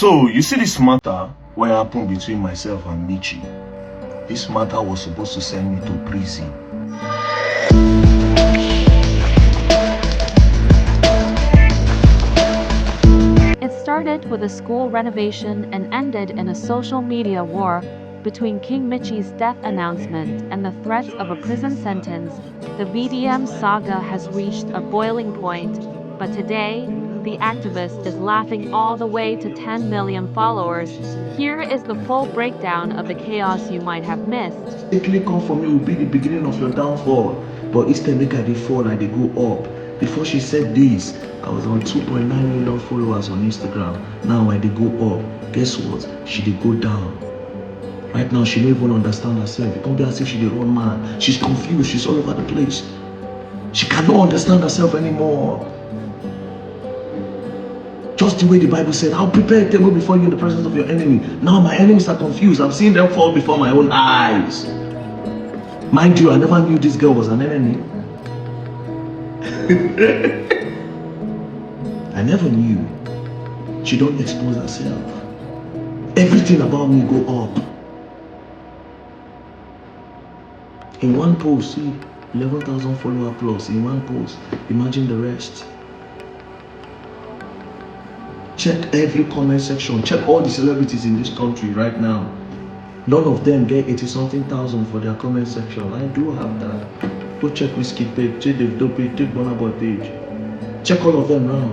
So, you see this matter what happened between myself and Mitchy. This matter was supposed to send me to prison. It started with a school renovation and ended in a social media war. Between King Mitchy's death announcement and the threats of a prison sentence, the VDM saga has reached a boiling point. But today, the activist is laughing all the way to 10 million followers. Here is the full breakdown of the chaos you might have missed. Quickly come for me will be the beginning of your downfall. But instead make her dey fall and they go up. Before she said this, I was on 2.9 million followers on Instagram. Now I dey go up. Guess what? She dey go down. Right now, she don't even understand herself. It can't be as if she dey run mad. She's confused. She's all over the place. She cannot understand herself anymore. Just the way the Bible said, I'll prepare a table before you in the presence of your enemy. Now my enemies are confused. I'm seeing them fall before my own eyes. Mind you, I never knew this girl was an enemy. I never knew. She don't expose herself. Everything about me go up. In one post, see, 11,000 follower plus in one post. Imagine the rest. Check every comment section. Check all the celebrities in this country right now. None of them get 80-something thousand for their comment section. I do have that. Go check Whiskey page, check Davido page, check Burna Boy page. Check all of them now.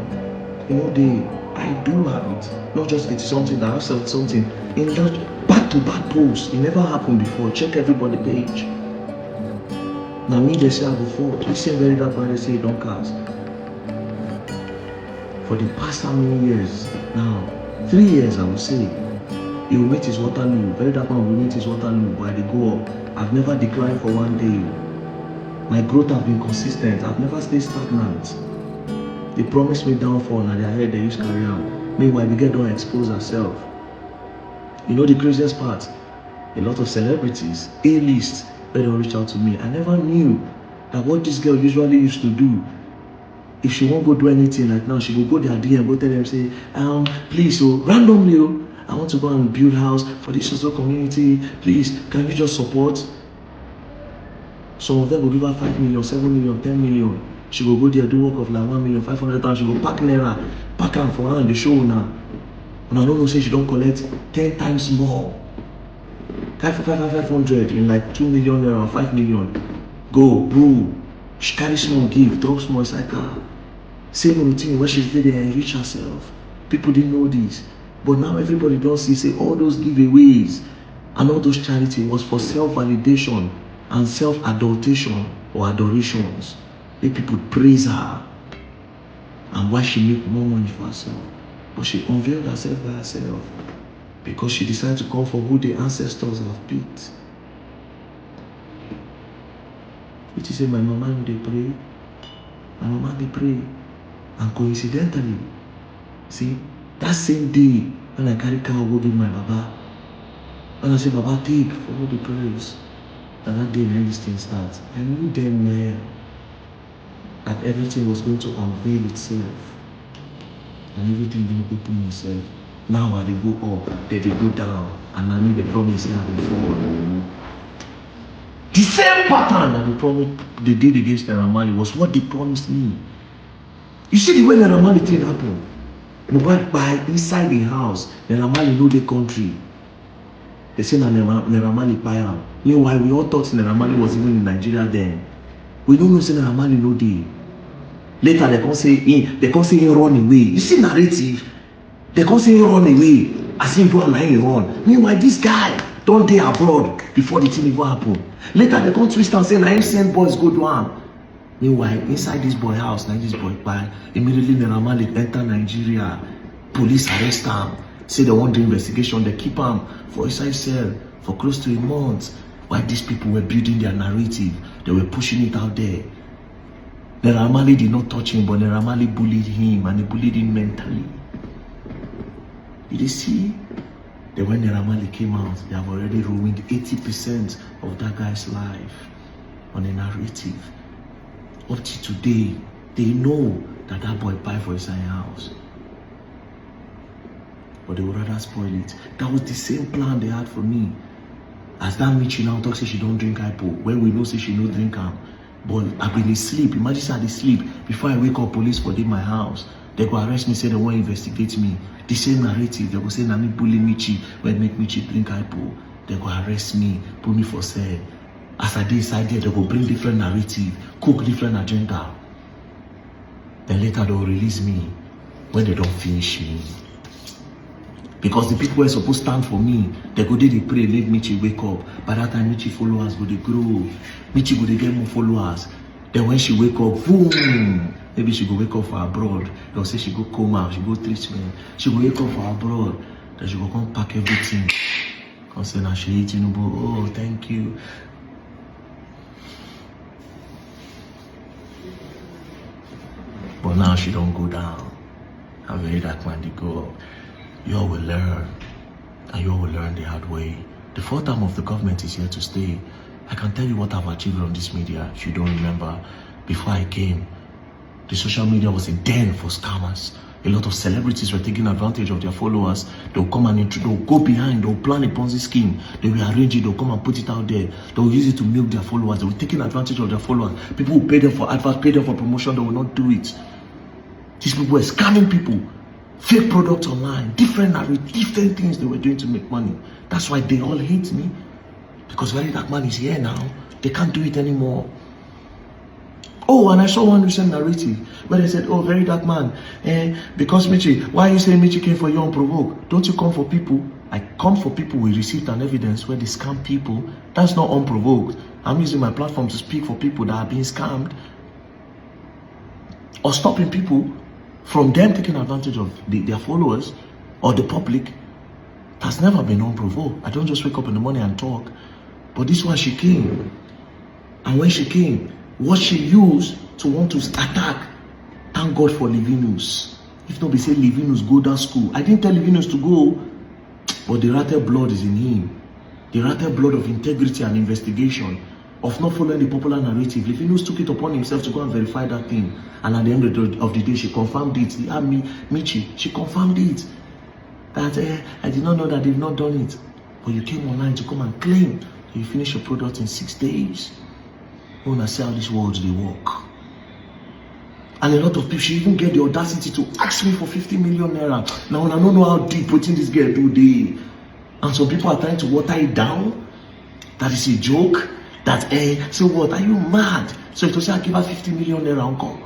I do have it. Not just 80-something that have said something. In that back-to-back posts, it never happened before. Check everybody page. Now me they say I go forward. They say VeryDarkMan, they say don't cast. For the past how many years now? 3 years I would say. He will meet his Waterloo. VeryDarkMan will meet his Waterloo, but they go up. I've never declined for one day. My growth has been consistent. I've never stayed stagnant. They promised me downfall and their head they use carry on. Meanwhile, the girl don't expose herself. You know the craziest part? A lot of celebrities, A-list, they don't reach out to me. I never knew that what this girl usually used to do. If she won't go do anything like now, she will go their DM, go tell them, say, please, so randomly, I want to go and build house for this social community. Please, can you just support? Some of them will give her 5 million, 7 million, 10 million. She will go there, do work of like 1,500,000. She will pack naira, pack her for her and the show now. And I don't know, say she don't collect 10 times more. 500 in like 2 million naira or 5 million. Go, bro. She carry small gift, drop small inside car. Same routine where she's there to enrich herself. People didn't know this. But now everybody don't see, say all those giveaways and all those charity was for self-validation and self-adultation or adorations. Make people praise her and why she make more money for herself. But she unveiled herself by herself because she decided to come for who the ancestors have picked. Which is say my mama they pray. My mama they pray. And coincidentally, see, that same day when I carry cow go give my baba, when I say baba take for all the prayers, and that day when this thing starts, I knew then well that everything was going to unveil itself. And everything didn't open itself. Now I they go up, they go down, and I need the promise here they fall. The same pattern that they promised they did against Naira was what they promised me. You see the way Naira thing happened? But by inside the house, Naira know the country. They say Naira buy am. Meanwhile, we all thought Naira was even in Nigeria then. We don't know say Naira no dey. Later they can't say he run away. You see narrative? They can't say he run away. As if he run. Meanwhile, this guy don't dey abroad before the thing even happen. Later they can't twist and say na him send boys go do am. Meanwhile, inside this boy house, like this boy buy, immediately Naira enter Nigeria. Police arrest him. Say they want the investigation. They keep him for inside cell for close to a month. While these people were building their narrative, they were pushing it out there. Naira did not touch him, but Naira bullied him and he bullied him mentally. Did you see? Then when Naira came out, they have already ruined 80% of that guy's life on a narrative. Up to today, they know that that boy buy for his house. but they would rather spoil it. That was the same plan they had for me. As that Mitchy now talks, say she don't drink hypo, when we know say she no drink am. But I've been asleep. Imagine say I dey sleep. Before I wake up, police for my house. They go arrest me, say they want to investigate me. The same narrative, they go say na me bully Mitchy, when make Mitchy drink hypo. They go arrest me, put me for sale. As I dey inside there, they go bring different narrative, cook different agenda. Then later they'll release me when they don't finish me. Because the people were supposed to stand for me, they go dey pray, make Mitchy wake up. By that time, Mitchy followers go dey grow. Mitchy go dey get more followers. Then when she wake up, boom! Maybe she go wake up for abroad. They'll say she go coma, she go treatment. She go wake up for abroad. Then she go come pack everything. Come say na Seyi Tinubu, oh thank you. But now she don't go down. I'm VeryDarkMan, they go up. You all will learn. And you all will learn the hard way. The fourth term of the government is here to stay. I can tell you what I've achieved on this media. If you don't remember, before I came, the social media was a den for scammers. A lot of celebrities were taking advantage of their followers. They'll come and they'll go behind, they'll plan a Ponzi scheme. They will arrange it, they'll come and put it out there. They'll use it to milk their followers. They will taking advantage of their followers. People will pay them for advert, pay them for promotion, they will not do it. These people were scamming people. Fake products online, different things they were doing to make money. That's why they all hate me. Because VeryDarkMan is here now. They can't do it anymore. Oh, and I saw one recent narrative where they said, oh, VeryDarkMan, because Mitchy, why are you saying Mitchy came for you unprovoked? Don't you come for people? I come for people with receipt and evidence where they scam people. That's not unprovoked. I'm using my platform to speak for people that are being scammed. Or stopping people from them taking advantage of their followers or the public. That's never been unprovoked. I don't just wake up in the morning and talk. But this one, she came. And when she came, what she used to want to attack, thank God for Livinus. If not, be say Livinus go down school. I didn't tell Livinus to go, but the Ratel blood is in him. The Ratel blood of integrity and investigation, of not following the popular narrative. Livinus took it upon himself to go and verify that thing. And at the end of the day, she confirmed it. Mitchy, she confirmed it. That I did not know that they've not done it. But you came online to come and claim that you finished your product in 6 days. When I see how these words they work. And a lot of people, she even get the audacity to ask me for 50 million naira. Now I don't know how deep putting this girl do they. And some people are trying to water it down. That is a joke. That so what? Are you mad? So to say I give her 50 million naira, uncle.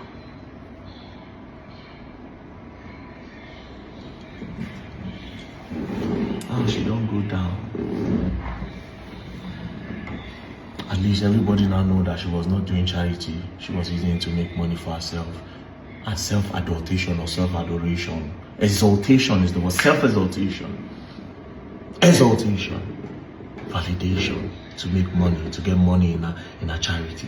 Oh, she don't go down. At least everybody now know that she was not doing charity. She was using it to make money for herself. And self-adultation or self-adoration. Exaltation is the word. Self-exaltation. Exaltation. Validation. To make money. To get money in a charity.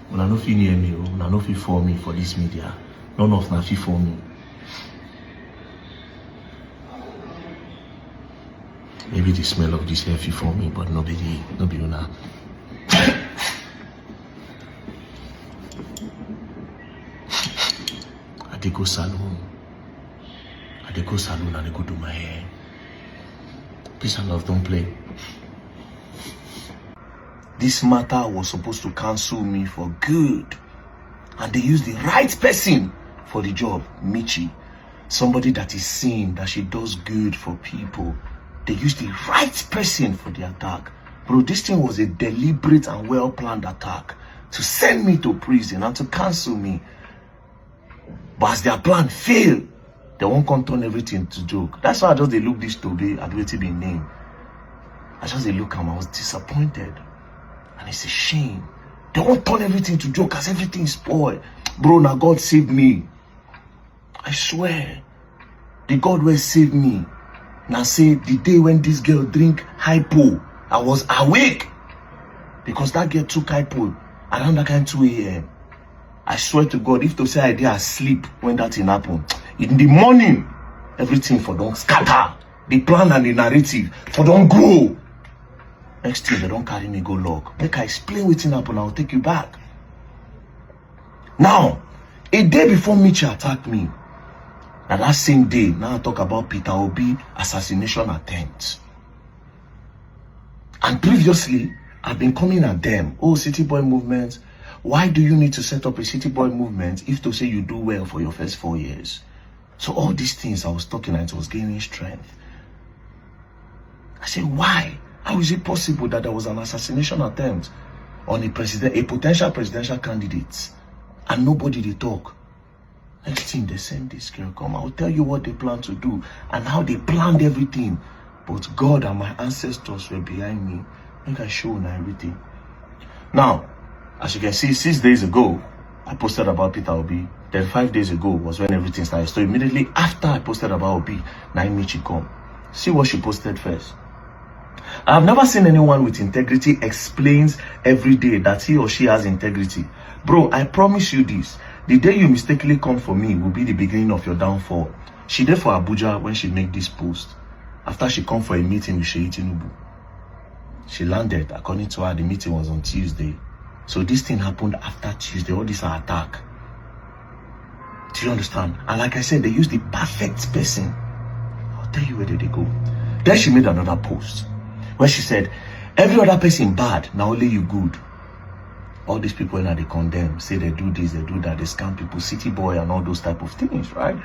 When I know if you near me, when I know if you for me for this media, none of them for me. Maybe the smell of this hair for me, but nobody una. I dey go salon. And I go do my hair. Peace and love, don't play. This matter was supposed to cancel me for good. And they used the right person for the job, Mitchy. Somebody that is seen that she does good for people. They used the right person for the attack. Bro, this thing was a deliberate and well-planned attack to send me to prison and to cancel me. But as their plan failed, they won't come turn everything to joke. That's why I just they look this today and wait to be named. I just they look at him, I was disappointed. And it's a shame. They won't turn everything to joke as everything is spoiled. Bro, now God saved me. I swear. The God will save me. Now say the day when this girl drink hypo, I was awake. Because that girl took hypo around that kind 2 a.m. I swear to God, if to say I did asleep when that thing happened, in the morning, everything for don't scatter. The plan and the narrative for don't grow. Next thing, they don't carry me go log. Make I explain what happened, I'll take you back. Now, A day before Mitchie attacked me. Now that same day, now I talk about Peter Obi assassination attempt. And previously, I've been coming at them. Oh, City Boy movement. Why do you need to set up a City Boy movement if to say you do well for your first 4 years? So all these things I was talking and it was gaining strength. I said, why? How is it possible that there was an assassination attempt on a potential presidential candidate and nobody they talk? Next thing they send this girl come, I'll tell you what they plan to do and how they planned everything. But God and my ancestors were behind me. I think I showed everything. Now, as you can see, 6 days ago, I posted about Peter Obi. Then 5 days ago was when everything started. So immediately after I posted about Obi, King Mitchy come. See what she posted first. I have never seen anyone with integrity explains every day that he or she has integrity. Bro, I promise you this. The day you mistakenly come for me will be the beginning of your downfall. She did for Abuja when she made this post. After she come for a meeting with Seyi Tinubu. She landed, according to her, the meeting was on Tuesday. So this thing happened after Tuesday. All this attack. Do you understand? And like I said, they used the perfect person. I'll tell you where did they go. Then she made another post where she said, every other person bad, now only you good. All these people now they condemn, say they do this, they do that, they scam people, City Boy and all those type of things, right?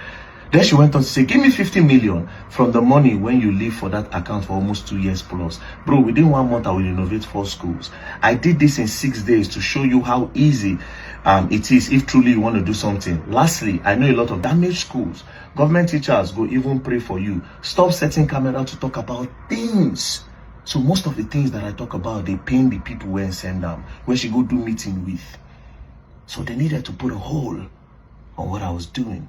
Then she went on to say, give me 50 million from the money when you leave for that account for almost 2 years plus. Bro, within 1 month, I will renovate 4 schools. I did this in 6 days to show you how easy it is if truly you want to do something. Lastly, I know a lot of damaged schools. Government teachers go even pray for you. Stop setting camera to talk about things. So most of the things that I talk about, they pain the people where and send them, where she go do meeting with. So they needed to put a hole on what I was doing.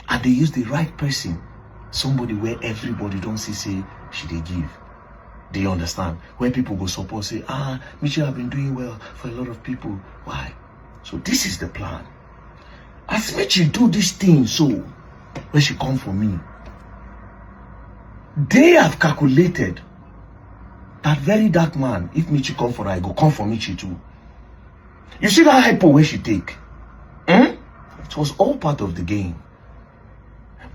And they used the right person. Somebody where everybody don't see say she they give. Do you understand? Where people go support, say, Mitchell have been doing well for a lot of people. Why? So this is the plan. As Mitchell do this thing, so when she come for me, they have calculated that VeryDarkMan, if Mitchell come for her, I go come for Mitchell too. You see that hypo where she take? It was all part of the game.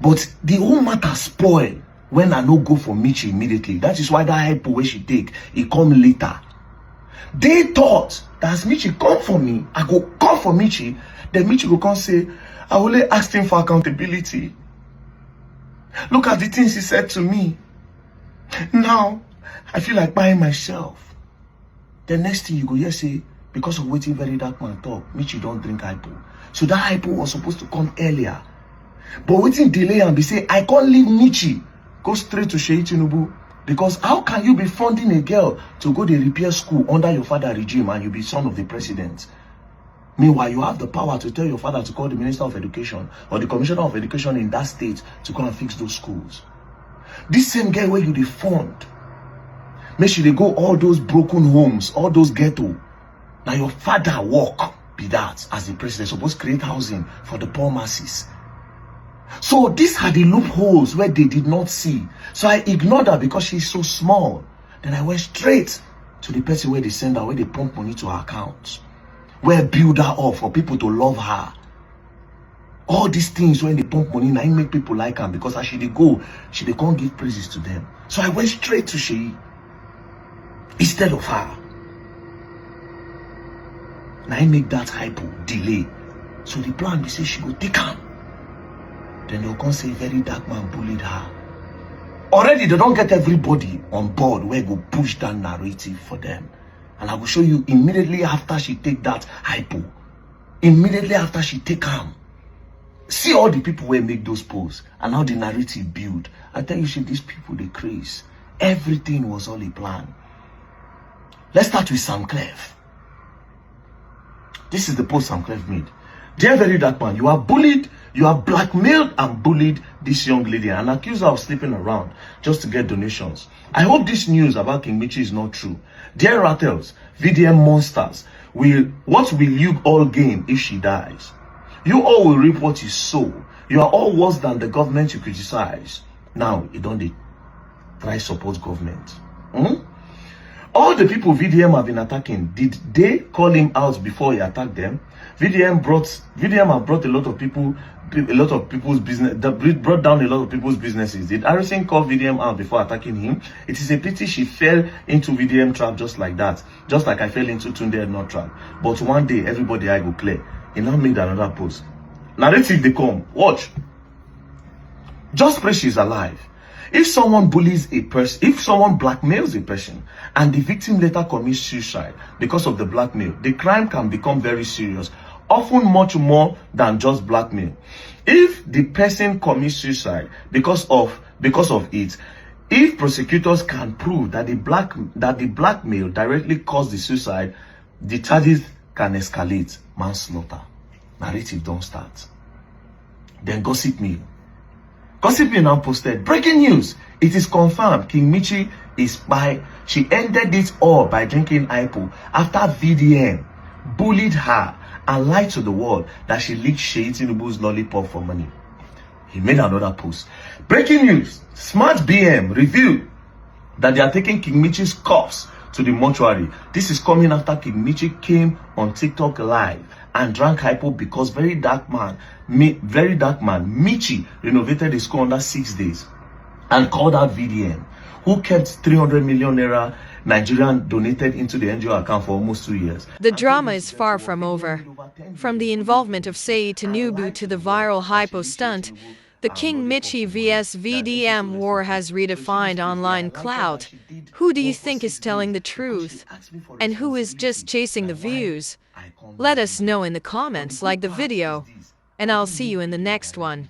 But the whole matter spoil when I no go for Mitchie immediately. That is why that hypo where she take, it come later. They thought that as Mitchie come for me, I go come for Mitchie, then Mitchie go come say, I only asked him for accountability. Look at the things he said to me. Now, I feel like buying myself. The next thing you go here say, because of waiting VeryDarkMan talk, Mitchie don't drink hypo. So that hypo was supposed to come earlier. But waiting delay and be say, I can't leave Mitchie. Go straight to Seyi Tinubu. Because how can you be funding a girl to go to repair school under your father regime and you be son of the president? Meanwhile, you have the power to tell your father to call the Minister of Education or the Commissioner of Education in that state to come and fix those schools. This same girl where you dey fund, make sure they go all those broken homes, all those ghetto. Now your father work be that as the president supposed to create housing for the poor masses. So these are the loopholes where they did not see. So I ignored her because she's so small. Then I went straight to the person where they send her, where they pump money to her account, where build her up for people to love her. All these things when they pump money, now make people like her because as she they go, she they can't give praises to them. So I went straight to Seyi instead of her. Now I make that hypo delay. So the plan be say she go take her. Then they'll come say VeryDarkMan bullied her. Already they don't get everybody on board where go push that narrative for them. And I will show you immediately after she take that hypo. Immediately after she take him. See all the people where make those posts and how the narrative build. I tell you, these people they craze. Everything was all a plan. Let's start with Sam Clef. This is the post Sam Clef made. Dear VeryDarkMan, you are bullied, you are blackmailed and bullied this young lady and accused her of sleeping around just to get donations. I hope this news about King Mitchy is not true. Dear Ratels, VDM monsters, what will you all gain if she dies? You all will reap what you sow. You are all worse than the government you criticize. Now, you don't try support government. All the people VDM have been attacking, did they call him out before he attacked them? VDM have brought a lot of people's business, brought down a lot of people's businesses. Did Harrison call VDM out before attacking him? It is a pity she fell into VDM trap just like that, just like I fell into Tunde not trap. But one day everybody I go clear. He now made another post. Narrative they come. Watch. Just pray she's alive. If someone bullies a person, if someone blackmails a person, and the victim later commits suicide because of the blackmail, the crime can become very serious, often much more than just blackmail. If the person commits suicide because of it, if prosecutors can prove that the blackmail directly caused the suicide, the charges can escalate. Manslaughter. Narrative don't start. Then Gossip Mill. Gossip Mill now posted, breaking news. It is confirmed King Mitchy is spy. She ended it all by drinking hypo after VDM bullied her and lied to the world that she leaked Seyi Tinubu's lollipop for money. He made another post. Breaking news. Smart BM revealed that they are taking King Mitchy's corpse to the mortuary. This is coming after King Mitchy came on TikTok live and drank hypo because VeryDarkMan Mitchy renovated the school under 6 days and called out VDM, who kept 300 million naira Nigerian donated into the NGO account for almost 2 years. The drama is far from over. From the involvement of Seyi Tinubu to the viral hypo stunt, the King Mitchy vs VDM war has redefined online clout. Who do you think is telling the truth? And who is just chasing the views? Let us know in the comments, like the video, and I'll see you in the next one.